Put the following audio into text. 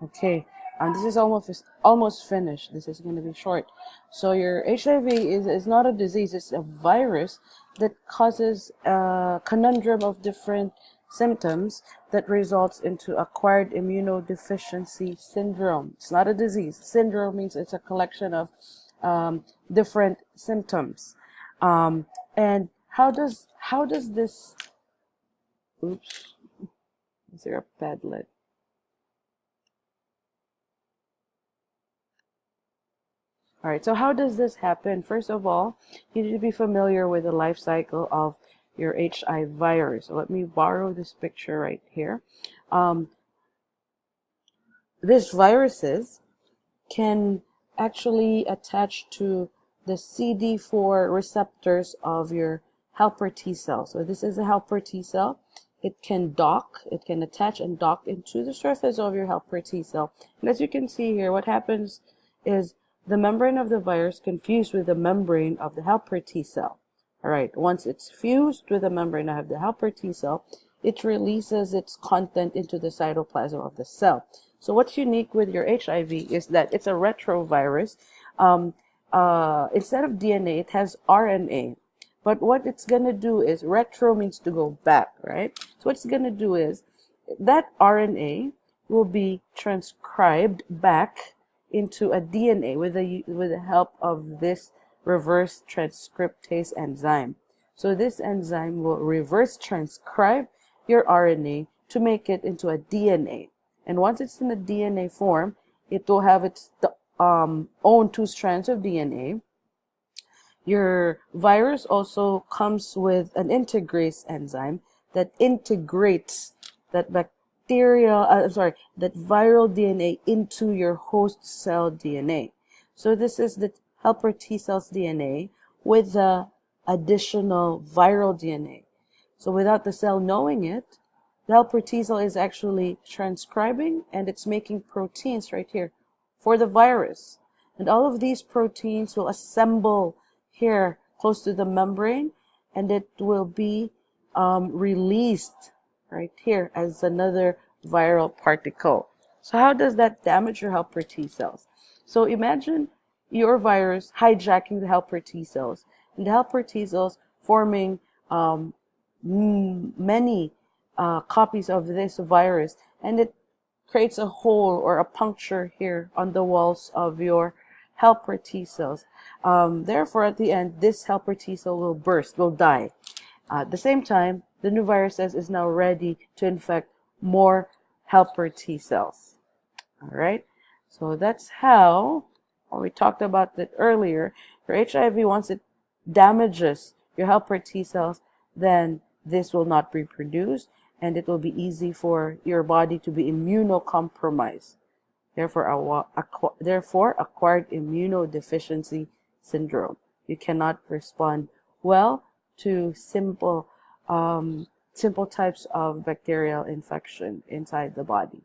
Okay, this is almost finished. This is going to be short. So your HIV is not a disease; it's a virus that causes a conundrum of different symptoms that results into acquired immunodeficiency syndrome. It's not a disease. Syndrome means it's a collection of different symptoms. And how does this? Oops, is there a Padlet? All right, so how does this happen? First of all, you need to be familiar with the life cycle of your HIV virus. So let me borrow this picture right here. These viruses can actually attach to the CD4 receptors of your helper T cell. So this is a helper T cell. It can attach and dock into the surface of your helper T cell. And as you can see here, what happens is the membrane of the virus confused with the membrane of the helper T cell. All right, once it's fused with the membrane of the helper T cell, it releases its content into the cytoplasm of the cell. So what's unique with your HIV is that it's a retrovirus. Instead of DNA, it has RNA. But what it's going to do is, retro means to go back, right? So what it's going to do is, that RNA will be transcribed back into a DNA with the help of this reverse transcriptase enzyme. So this enzyme will reverse transcribe your RNA to make it into a DNA. And once it's in the DNA form, it will have its own 2 strands of DNA. Your virus also comes with an integrase enzyme that integrates that that viral DNA into your host cell DNA. So this is the helper T cell's DNA with the additional viral DNA. So without the cell knowing it, the helper T cell is actually transcribing and it's making proteins right here for the virus. And all of these proteins will assemble here close to the membrane, and it will be released right here as another viral particle. So how does that damage your helper T cells? So imagine your virus hijacking the helper T cells, and the helper T cells forming many copies of this virus, and it creates a hole or a puncture here on the walls of your helper T cells. Therefore, at the end, this helper T cell will burst, will die. At the same time, the new virus is now ready to infect more helper T cells. All right, so that's how, we talked about that earlier. Your HIV, once it damages your helper T cells, then this will not reproduce, and it will be easy for your body to be immunocompromised. Therefore, acquired immunodeficiency syndrome. You cannot respond well to simple types of bacterial infection inside the body.